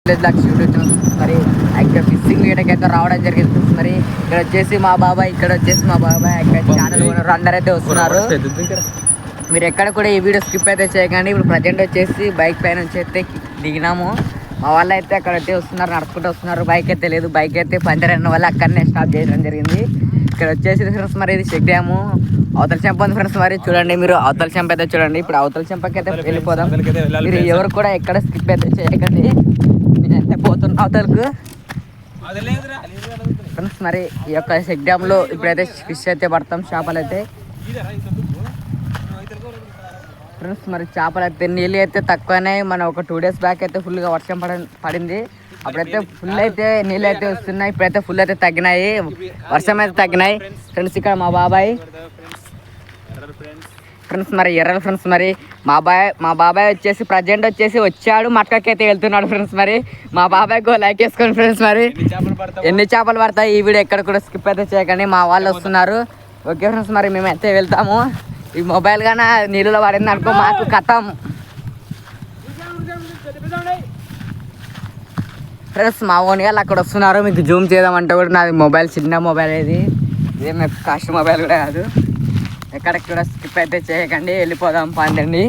మరి ఇక్కడ ఫిషింగ్ వీడియోకైతే రావడం జరిగింది. మరి ఇక్కడ వచ్చేసి మా బాబాయ్ ఇక్కడ ఛానల్ ఓనర్ అందరైతే వస్తున్నారు. మీరు ఎక్కడ కూడా ఈ వీడియో స్కిప్ అయితే చేయకండి. ఇప్పుడు ప్రజెంట్ వచ్చేసి బైక్ పైన నుంచి అయితే దిగినాము. మా వాళ్ళు అయితే అక్కడ అయితే వస్తున్నారు, నడుచుకుంటూ వస్తున్నారు. బైక్ అయితే లేదు, బైక్ అయితే పంచర్ అయిన వల్ల అక్కడనే స్టాప్ చేయడం జరిగింది. ఇక్కడ వచ్చేసి ఫ్రెండ్స్ మరి ఇది చెక్ డ్యాము అవతల చెంప ఉంది ఫ్రెండ్స్. మరి చూడండి, మీరు అవతల చెంప అయితే చూడండి. ఇప్పుడు అవతల చెంపకి అయితే వెళ్ళిపోదాం. మీరు ఎవరు కూడా ఎక్కడ స్కిప్ అయితే చేయకండి. నేనైతే పోతున్నా అవతలకు ఫ్రెండ్స్. మరి ఈ యొక్క చెక్ డ్యామ్లో ఇప్పుడైతే ఫిష్ అయితే పడతాం, చేపలు అయితే ఫ్రెండ్స్. మరి చేపలు అయితే నీళ్ళు అయితే తక్కువనే. మన ఒక 2 days బ్యాక్ అయితే ఫుల్గా వర్షం పడింది. అప్పుడైతే ఫుల్ అయితే నీళ్ళు అయితే వస్తున్నాయి. ఇప్పుడైతే ఫుల్ అయితే తగ్గినాయి, వర్షం అయితే తగ్గినాయి ఫ్రెండ్స్. ఇక్కడ మా బాబాయ్ ఫ్రెండ్స్, మరి ఎర్రలు ఫ్రెండ్స్. మరి మా బాబాయ్ వచ్చేసి ప్రజెంట్ వచ్చాడు, మట్కకి అయితే వెళ్తున్నాడు ఫ్రెండ్స్. మరి మా బాబాయ్కి లైక్ వేసుకోండి ఫ్రెండ్స్. మరి ఎన్ని చేపలు పడతాయి ఈ వీడియో ఎక్కడ కూడా స్కిప్ అయితే చేయకండి. మా వాళ్ళు వస్తున్నారు. ఓకే ఫ్రెండ్స్, మరి మేమైతే వెళ్తాము. ఈ మొబైల్ గాన నీళ్ళలో పడింది అనుకో మాకు కథం ఫ్రెండ్స్. మా ఓన్ వాళ్ళు అక్కడ వస్తున్నారు. మీకు జూమ్ చేద్దామంటే కూడా నాది మొబైల్ చిన్న మొబైల్, ఇదే మీకు కాస్ట్ మొబైల్ కూడా కాదు. ఎక్కడికి కూడా స్కిప్ అయితే చేయకండి, వెళ్ళిపోదాం పందండి.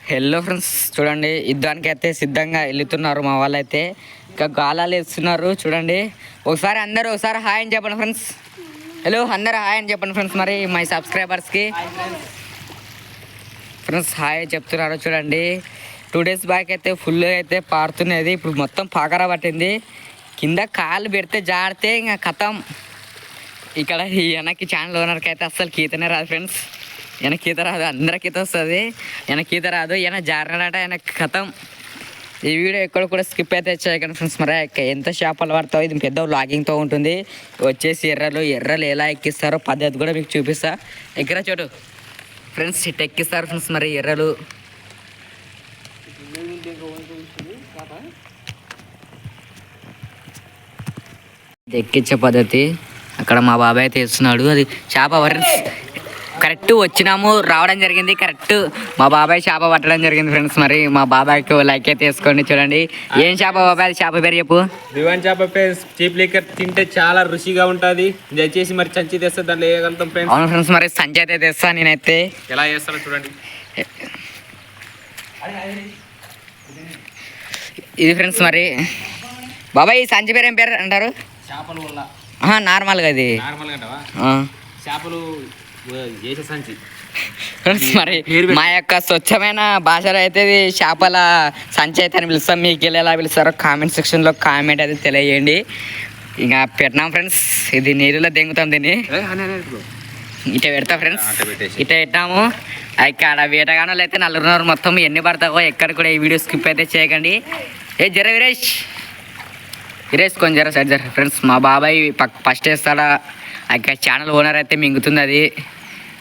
హలో ఫ్రెండ్స్, చూడండి యుద్ధానికి అయితే సిద్ధంగా వెళ్తున్నారు మా వాళ్ళు అయితే. ఇంకా గాలాలు వేస్తున్నారు చూడండి. అందరూ ఒకసారి హాయ్ అని చెప్పండి ఫ్రెండ్స్. హలో అందరూ హాయ్ అని చెప్పండి ఫ్రెండ్స్. మరి మై సబ్స్క్రైబర్స్కి ఫ్రెండ్స్ హాయ్ చెప్తున్నారు చూడండి. 2 days బ్యాక్ అయితే ఫుల్ అయితే పారుతున్నది. ఇప్పుడు మొత్తం పాకరా పట్టింది. కింద కాలు పెడితే జాడితే ఇంకా కథం. ఇక్కడ వెనక్కి ఛానల్ ఓనర్కి అయితే అస్సలు ఈతనే రాదు ఫ్రెండ్స్. వెనక్కి ఈత రాదు, అందరికి ఈత వస్తుంది, వెనక్కి ఈత రాదు. ఈయన జారినాడట, వెనక్కి కథం. ఈ వీడియో ఎక్కడ కూడా స్కిప్ అయితే చేయకండి ఫ్రెండ్స్. మరి ఎంత చేపలు పడతావు, ఇది పెద్ద లాగింగ్తో ఉంటుంది. వచ్చేసి ఎర్రలు ఎలా ఎక్కిస్తారో పద్ధతి కూడా మీకు చూపిస్తా. ఎక్కడ చోటు ఫ్రెండ్స్ ఇట్ ఎక్కిస్తారు ఫ్రెండ్స్. మరి ఎర్రలు ఎక్కించే పద్ధతి అక్కడ మా బాబాయ్ అయితే ఇస్తున్నాడు. అది చేప ఫ్రెండ్స్. కరెక్ట్ వచ్చినాము, రావడం జరిగింది. కరెక్ట్ మా బాబాయ్ చేప పట్టడం జరిగింది ఫ్రెండ్స్. మరి మా బాబాయ్కి లైక్ అయితే వేసుకోండి. చూడండి ఏం చేప బాబాయ్, చేప పేరు చెప్పు. దివాన్ చేప ఫ్రెండ్స్. చీప్ లిక్కర్ తింటే చాలా రుచిగా ఉంటుంది. దయచేసి మరి సంచి తెస్తే దాంట్లో వేయగలుగుతాం ఫ్రెండ్స్. అవును ఫ్రెండ్స్, మరి సంచి అయితే తెస్తా నేనైతే. ఎలా చేస్తారో చూడండి. ఇది ఫ్రెండ్స్. మరి బాబాయ్ ఈ సంచి పేరు ఏం పేరు అంటారు? చేపలు వల్ల నార్మల్గా అది చేపలు చేసే సంచి ఫ్రెండ్స్. మరి మా యొక్క స్వచ్ఛమైన భాషలో అయితే చేపల సంచి అయితే అని పిలుస్తాం. మీకు ఎలా పిలుస్తారో కామెంట్ సెక్షన్లో కామెంట్ అయితే తెలియజేయండి. ఇంకా పెట్టినాం ఫ్రెండ్స్. ఇది నీరులో దెంగుతాం దీన్ని. ఇట పెడతాం ఫ్రెండ్స్, ఇట పెట్టాము. ఇక్కడ వేటగానలు అయితే 4 మొత్తం ఎన్ని పడతావో ఎక్కడ కూడా ఈ వీడియో స్కిప్ అయితే చేయకండి. జర విరేష్ కొంచెం సైడ్ జర ఫ్రెండ్స్. మా బాబాయ్ ఫస్ట్ వేస్తాడా, ఇక్కడ ఛానల్ ఓనర్ అయితే మింగుతుంది అది.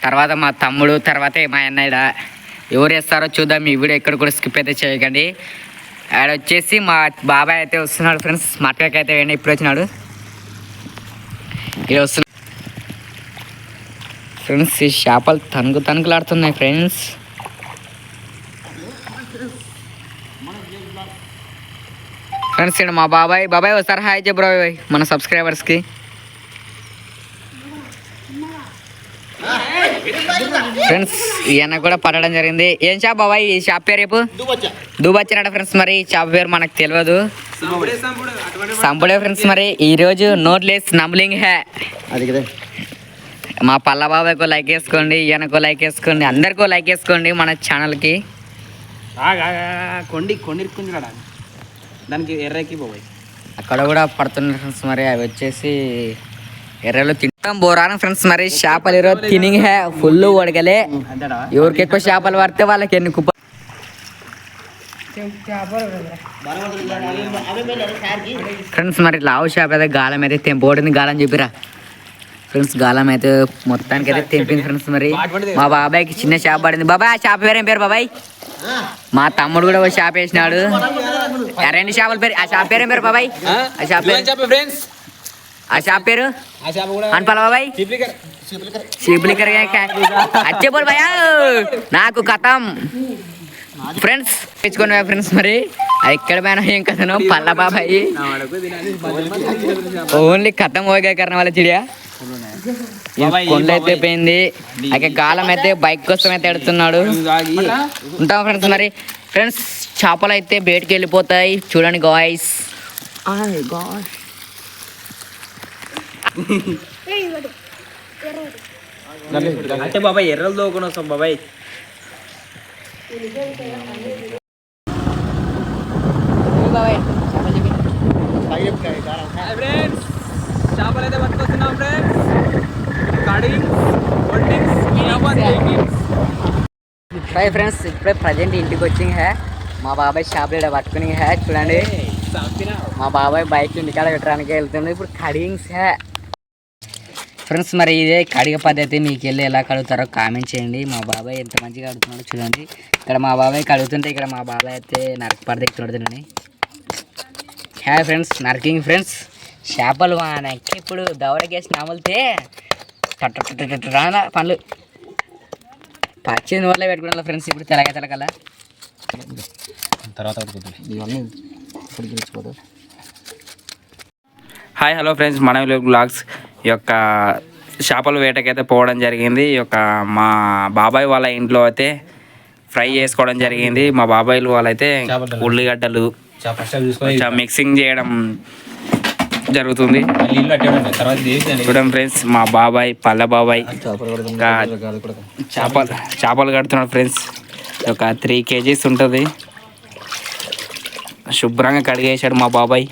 తర్వాత మా తమ్ముడు, తర్వాత మా అన్నయ్య. ఎవరు వేస్తారో చూద్దాం. ఈ వీడియో ఎక్కడ కూడా స్కిప్ అయితే చేయకండి. ఆడ వచ్చేసి మా బాబాయ్ అయితే వస్తున్నాడు ఫ్రెండ్స్. మట్కకి అయితే వేయండి, ఇప్పుడు వచ్చినాడు. ఇక్కడ వస్తున్నాడు ఫ్రెండ్స్. ఈ చేపలు తణుకులాడుతున్నాయి ఫ్రెండ్స్. ఫ్రెండ్స్ ఇక్కడ మా బాబాయ్ ఒకసారి హాయ్ చెప్పు బాబాయ్ మన సబ్స్క్రైబర్స్కి. ఫ్రెండ్స్ ఈయన కూడా పడడం జరిగింది. ఏం చేప బాబాయ్ ఈ చేప పేరు రేపు? దూబచ్చినట ఫ్రెండ్స్. మరి ఈ చేప పేరు మనకు తెలియదు, సంపుడే ఫ్రెండ్స్. మరి ఈరోజు నోట్లెస్ నమ్లింగ్ హే. మా పల్ల బాబాయ్కో లైక్ వేసుకోండి, ఈయనకో లైక్ వేసుకోండి, అందరికో లైక్ వేసుకోండి మన ఛానల్కి. దానికి ఎర్రకి బాబాయ్ అక్కడ కూడా పడుతున్నారు ఫ్రెండ్స్. మరి అవి వచ్చేసి ఎర్రలు తింటాం బోరాను ఫ్రెండ్స్. మరి చేపలు ఈరోజు తినింగ్ హే ఫుల్ వడగలే. ఎవరికి ఎక్కువ చేపలు పడితే వాళ్ళకి ఎన్ని కుప్ప ఫ్రెండ్స్. మరి లావు చేప అయితే గాలం అయితే తెంపబడింది. గాలం చెప్పిరా ఫ్రెండ్స్. గాలం అయితే మొత్తానికి అయితే తెంపింది ఫ్రెండ్స్. మరి మా బాబాయ్కి చిన్న చేప పడింది. బాబాయ్ ఆ చేప పేరు ఏం పేరు బాబాయ్? మా తమ్ముడు కూడా ఒక చేప వేసినాడు. 2 చేపల పేరు. ఆ చేప పేరు ఏం పేరు బాబాయ్? ఆ చేప పేరు అనపాల బాబాయ్. చీప్ లిక్కర్ అచ్చే బోల్ భయ్యా నాకు కథం. ఫ్రెండ్స్ తెచ్చుకున్నా ఫ్రెండ్స్. మరి ఎక్కడ పోయినా ఏం కథను పల్ల బాబాయి ఓన్లీ కథం పోగే కారణం వల్ల చిడియా కొండలు అయితే పోయింది. అయితే గాలం అయితే బైక్ కోసం అయితే ఎడుతున్నాడు. ఉంటాం ఫ్రెండ్స్. మరి ఫ్రెండ్స్ చేపలు అయితే బయటికి వెళ్ళిపోతాయి చూడండి గాయ్స్. అంటే బాబాయ్ ఎర్రలు దోకొని వస్తాం బాబాయ్. చేపలు అయితే పట్టుకొస్తున్నాం ఫ్రెండ్స్. హాయ్ ఫ్రెండ్స్, ఇప్పుడే ప్రజెంట్ ఇంటికి వచ్చి మా బాబాయ్ షాప్ ఇక్కడ పట్టుకుని చూడండి. మా బాబాయ్ బైక్ ఇంటికాడ పెట్టడానికి వెళ్తుంది. ఇప్పుడు కడింగ్స్ ఫ్రెండ్స్. మరి ఇదే కడిగ పద్ధతి మీకు వెళ్ళి ఎలా కడుగుతారో కామెంట్ చేయండి. మా బాబాయ్ ఎంత మంచిగా కడుగుతున్నాడో చూడండి. ఇక్కడ మా బాబాయ్ కడుగుతుంటే ఇక్కడ మా బాబాయ్ అయితే నరక పడదెక్కుతున్నాడు తినని. హాయ్ ఫ్రెండ్స్, నర్కింగ్ ఫ్రెండ్స్. చేపలు మనకి ఇప్పుడు దవడకేసి నమలితే పనులు పచ్చింది వల్ల పెట్టుకున్నా ఫ్రెండ్స్. ఇప్పుడు తెలగల తర్వాత హాయ్ హలో ఫ్రెండ్స్, మన బ్లాగ్స్ ఈ యొక్క చేపల వేటకైతే పోవడం జరిగింది. ఈ యొక్క మా బాబాయ్ వాళ్ళ ఇంట్లో అయితే ఫ్రై చేసుకోవడం జరిగింది. మా బాబాయ్ వాళ్ళైతే ఉల్లిగడ్డలు మిక్సింగ్ చేయడం జరుగుతుంది. చూడండి ఫ్రెండ్స్, మా బాబాయ్ పల్ల బాబాయ్ చేపలు కడుతున్నాడు ఫ్రెండ్స్. ఒక 3 kgs ఉంటుంది. శుభ్రంగా కడిగేసాడు మా బాబాయ్.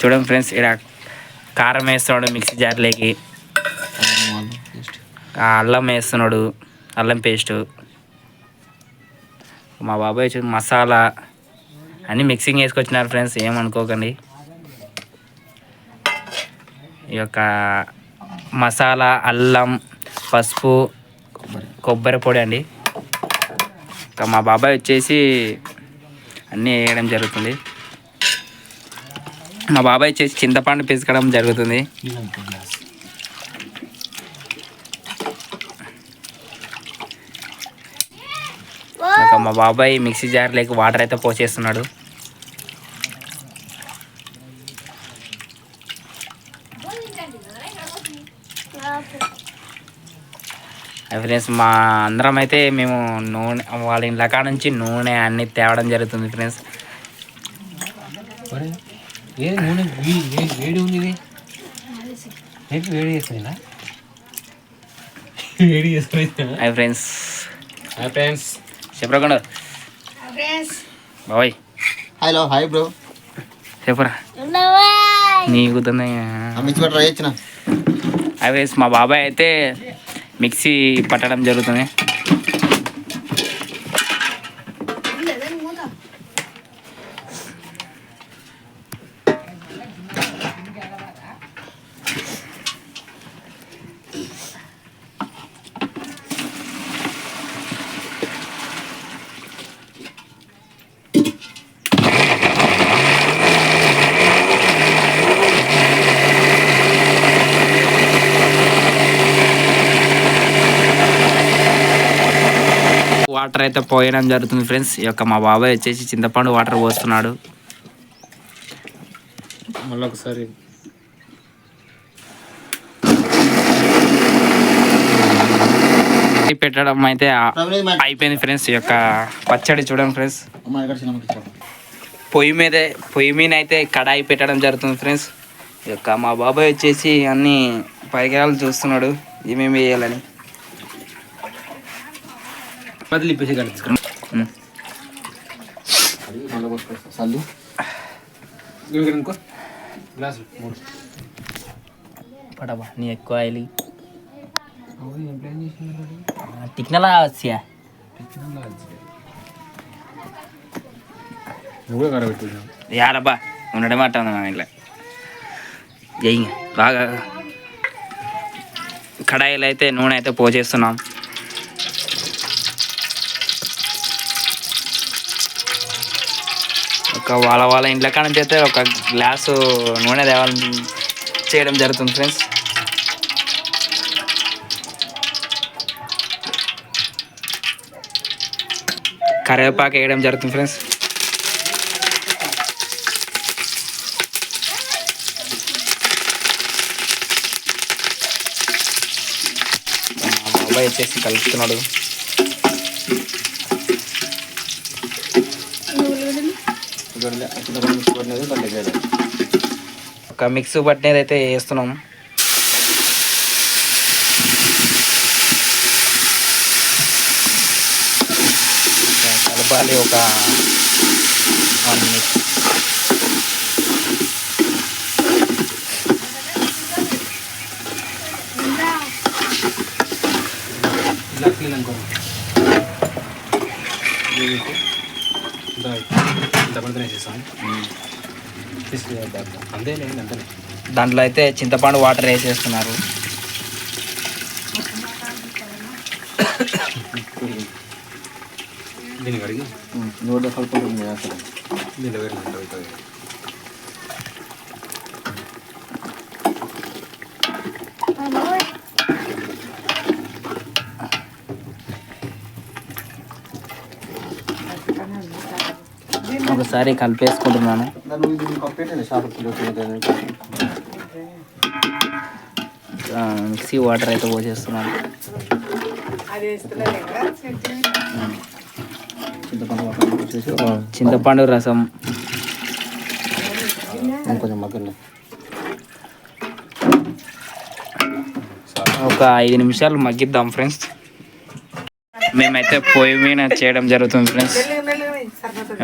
చూడండి ఫ్రెండ్స్, ఇక్కడ కారం వేస్తున్నాడు మిక్సీ జార్లోకి, అల్లం వేస్తున్నాడు, అల్లం పేస్టు. మా బాబాయ్ మసాలా అన్నీ మిక్సింగ్ వేసుకొచ్చినారు ఫ్రెండ్స్, ఏమనుకోకండి. ఈ యొక్క మసాలా, అల్లం, పసుపు, కొబ్బరి పొడి అండి. ఇంకా మా బాబాయ్ వచ్చేసి అన్నీ వేయడం జరుగుతుంది. మా బాబాయ్ వచ్చేసి చింతపండు పిసకడం జరుగుతుంది. ఇంకా మా బాబాయ్ మిక్సీ జార్లోకి వాటర్ అయితే పోసేస్తున్నాడు. ఫ్రెండ్స్, మా అందరం అయితే మేము నూనె వాళ్ళ ఇంట్లో కాడ నుంచి నూనె అన్నీ తేవడం జరుగుతుంది ఫ్రెండ్స్. నూనె వేడి ఉంది, వేడి చేస్తుందా? వేడి చేస్తుంది. హాయ్ ఫ్రెండ్స్, చెప్పకుండా బాబాయ్. హలో హాయ్ బ్రో, చెప్పరా నీకు హాయ్ ఫ్రెండ్స్. మా బాబాయ్ అయితే మిక్సీ పట్టడం జరుగుతుంది. వాటర్ అయితే పోయడం జరుగుతుంది ఫ్రెండ్స్. ఈ యొక్క మా బాబాయ్ వచ్చేసి చింతపండు వాటర్ పోస్తున్నాడు. మళ్ళీ ఒకసారి పెట్టడం అయితే అయిపోయింది ఫ్రెండ్స్. ఈ యొక్క పచ్చడి చూడండి ఫ్రెండ్స్. పొయ్యి మీద అయితే కడాయి పెట్టడం జరుగుతుంది ఫ్రెండ్స్. ఈ యొక్క మా బాబాయ్ వచ్చేసి అన్ని పరికరాలు చూస్తున్నాడు ఏమేమి వేయాలని. పడబా నీ ఎక్కువ ఆయిల్ టిక్నలా వచ్చా యారబ్బా ఉండడం మాట ఉంది ఇట్లా జై. బాగా కడాయిలు అయితే నూనె అయితే పోసేస్తున్నాం. ఒక వాళ్ళ ఇంట్లో కాడ నుంచి అయితే ఒక గ్లాసు నూనె తేవాలని చేయడం జరుగుతుంది ఫ్రెండ్స్. కరివేపాకు వేయడం జరుగుతుంది ఫ్రెండ్స్. మా బాబాయ్ వచ్చేసి కలుపుతున్నాడు. ఒక మిక్స్ పట్టినది అయితే వేస్తున్నాం. కలపాలి ఒక 1 minute. దాంట్లో అయితే చింతపండు వాటర్ వేసేస్తున్నారు. దీన్ని కడిగి నోట్ కలుపుకుంటుంది అసలు దీంట్లో వేరే ఒకసారి కలిపేసుకుంటున్నాను. మిక్సీ వాటర్ అయితే పోసేస్తున్నాను. చింతపండు రసం కొంచెం మగ్గండి. ఒక 5 నిమిషాలు మగ్గిద్దాం ఫ్రెండ్స్. మేమైతే పొయ్యి మీద చేయడం జరుగుతుంది ఫ్రెండ్స్.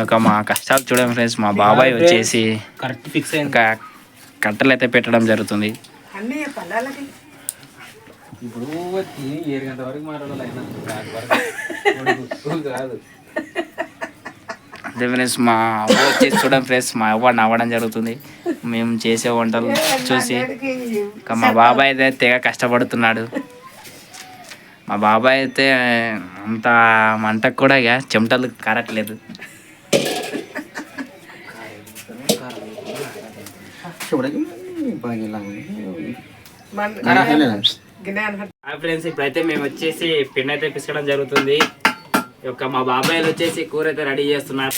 ఒక మా కష్టాలు చూడండి ఫ్రెండ్స్. మా బాబాయ్ వచ్చేసి కరెక్ట్ ఫిక్స్ అయింది. ఒక కట్టెలు అయితే పెట్టడం జరుగుతుంది. ఇప్పుడు 7 గంటల వరకు మాట్లాడాలి కాదు. అదే ఫ్రెండ్స్ మా అవ్వ వచ్చేసి చూడండి ఫ్రెండ్స్. మా అవ్వ నవ్వడం జరుగుతుంది మేము చేసే వంటలు చూసి. ఇంకా మా బాబాయ్ అయితే తెగ కష్టపడుతున్నాడు. మా బాబాయ్ అయితే అంత మంటకు కూడా ఇక చెమటలు కారట్లేదు. ఫ్రెండ్స్ ఇప్పుడైతే మేము వచ్చేసి పిండి అయితే పిసకడం జరుగుతుంది. మా బాబాయ్లు వచ్చేసి కూర అయితే రెడీ చేస్తున్నారు.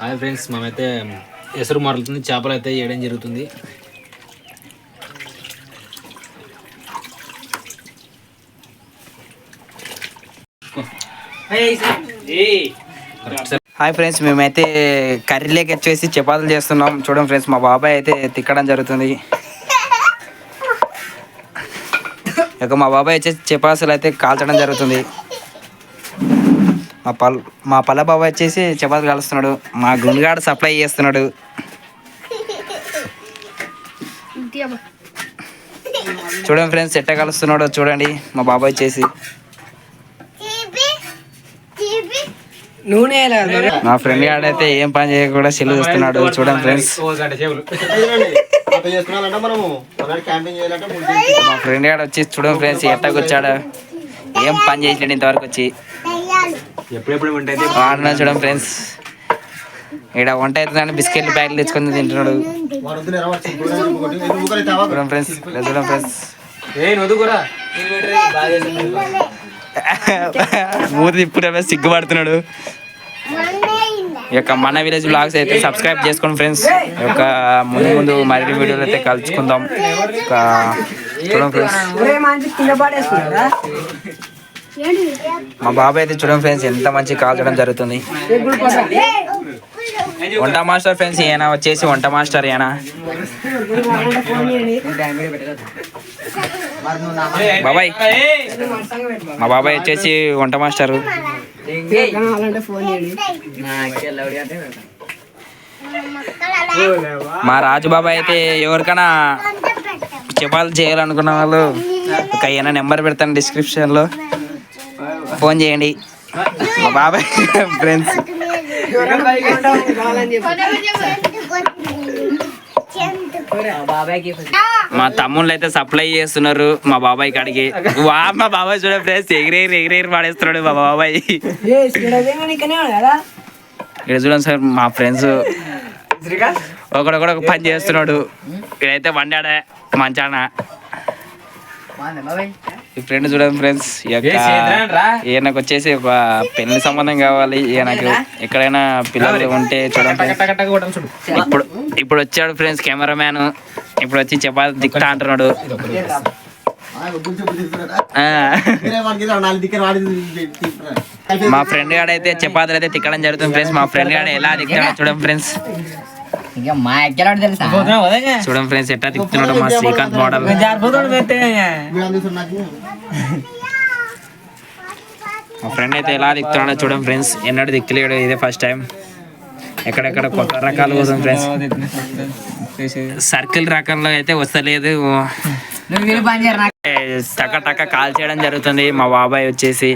హాయ్ ఫ్రెండ్స్, మేమైతే ఎసురు మారుతుంది చేపలు అయితే వేయడం జరుగుతుంది. హాయ్ ఫ్రెండ్స్, మేమైతే కర్రీలోకి వచ్చేసి చపాతీలు చేస్తున్నాం. చూడండి ఫ్రెండ్స్ మా బాబాయ్ అయితే తిక్కడం జరుగుతుంది. మా బాబాయ్ వచ్చేసి చపాతీలు అయితే కాల్చడం జరుగుతుంది. మా పల్ల బాబాయ్ వచ్చేసి చపాతీలు కాలుస్తున్నాడు. మా గుండుగాడు సప్లై చేస్తున్నాడు. చూడండి ఫ్రెండ్స్ ఎట్ట కలుస్తున్నాడు చూడండి మా బాబాయ్ వచ్చేసి. మా ఫ్రెండ్ గాడు అయితే ఏం పని చేయకుండా సెల్లు చూస్తున్నాడు. చూడండి ఫ్రెండ్స్ మా ఫ్రెండ్ గాడు వచ్చి చూడండి ఫ్రెండ్స్ ఎట్టకొచ్చాడు. ఏం పని చేసాడు ఇంతవరకు వచ్చి. ఎప్పుడెప్పుడు ఉంటాయి చూడండి ఫ్రెండ్స్ ఇక్కడ వంట అవుతుందని బిస్కెట్లు ప్యాకెట్లు తెచ్చుకొని తింటున్నాడు. చూడండి ఫ్రెండ్స్ చూడండి ఫ్రెండ్స్ మూతి తిప్పుడే సిగ్గుపడుతున్నాడు. మన విలేజ్ బ్లాగ్స్ అయితే సబ్స్క్రైబ్ చేసుకోండి ఫ్రెండ్స్. ముందు మరిన్ని వీడియోలు అయితే కలుసుకుందాం. చూడండి ఫ్రెండ్స్ మా బాబాయ్ అయితే చూడండి ఫ్రెండ్స్ ఎంత మంచి కాల్చడం జరుగుతుంది. వంట మాస్టర్ ఫ్రెండ్స్ ఈయన వచ్చేసి వంట మాస్టర్ ఈయన. బాబాయ్ మా బాబాయ్ వచ్చేసి వంట మాస్టరు. మా రాజు బాబాయ్ అయితే ఎవరికైనా చపాతీలు చేయాలనుకున్న వాళ్ళు ఒక ఈయన నెంబర్ పెడతాను డిస్క్రిప్షన్లో, ఫోన్ చేయండి. మా బాబాయ్ ఫ్రెండ్స్ మా తమ్ముళ్ళు అయితే సప్లై చేస్తున్నారు మా బాబాయ్ కాడికి. మా బాబాయ్ చూడ ఫ్రెండ్స్ ఎగిరేరి పాడేస్తున్నాడు మా బాబాయ్. ఇక్కడ చూడండి సార్ మా ఫ్రెండ్స్ ఒకడొకడు ఒక పని చేస్తున్నాడు. ఇదైతే వండాడే మంచాన. ఈ ఫ్రెండ్ చూడండి ఫ్రెండ్స్, ఈయనకు వచ్చేసి ఒక పెళ్లి సంబంధం కావాలి. ఈయనకు ఎక్కడైనా పిల్లలు ఉంటే చూడండి. ఇప్పుడు వచ్చాడు ఫ్రెండ్స్ కెమెరామ్యాన్. ఇప్పుడు వచ్చి చపాతి దిక్తా అంటున్నాడు. మా ఫ్రెండ్ గాడు అయితే చపాతీలు అయితే తిక్కడం జరుగుతుంది ఫ్రెండ్స్. మా ఫ్రెండ్ గాడు ఎలా దిక్తాడో చూడండి ఫ్రెండ్స్. ఇంకా మా ఎక్కడ తెలుసా చూడండి ఫ్రెండ్స్ ఎట్లా తిప్పుతున్నాడు మా శ్రీకాంత్ మోడల్. మా ఫ్రెండ్ అయితే ఎలా దిక్కుతున్నాడో చూడండి ఫ్రెండ్స్. ఎన్నడూ దిక్కులేడు, ఇదే ఫస్ట్ టైం. ఎక్కడెక్కడ కొత్త రకాలు కోసం ఫ్రెండ్స్. సర్కిల్ రకంలో అయితే వస్తలేదు. టక్క టక్క కాల్ చేయడం జరుగుతుంది. మా బాబాయ్ వచ్చేసి,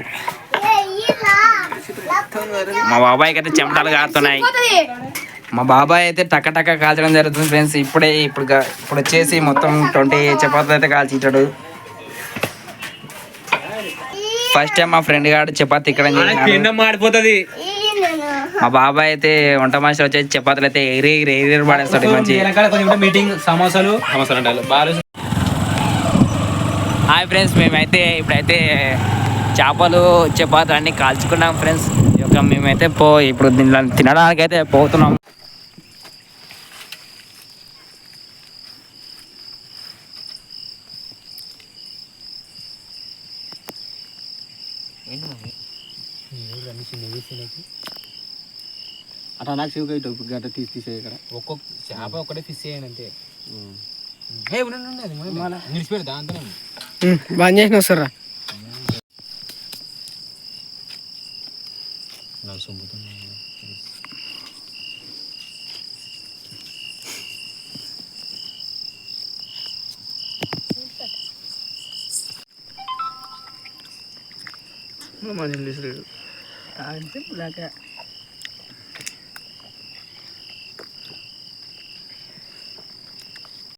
మా బాబాయ్కి అయితే చెమటలు కారుతున్నాయి. మా బాబాయ్ అయితే టక్క టక్క కాల్చడం జరుగుతుంది ఫ్రెండ్స్. ఇప్పుడు వచ్చేసి మొత్తం 20 చపాతీలు అయితే కాల్చింటాడు. ఫస్ట్ టైం మా ఫ్రెండ్ గారు చపాతీ ఇక్కడ మాడిపోతుంది. మా బాబాయ్ అయితే వంట మాస్టర్ వచ్చేసి చపాతీలు అయితే ఎగిరి పడేస్తాడు. మంచి మీటింగ్ సమోసాలు హాయ్ ఫ్రెండ్స్, మేమైతే ఇప్పుడైతే చేపలు చపాతీలు అన్నీ కాల్చుకున్నాం ఫ్రెండ్స్. మేమైతే ఇప్పుడు దీనిలో తినడానికి అయితే పోతున్నాం. అట్లా నాకు సేవ్ గట్ట తీసే ఇక్కడ ఒక్కొక్క చేప ఒకటే ఫిష్ చేయండి అంతే. నిడిచిపెడతా అంతనే బంద్ చేసిన వస్తారా.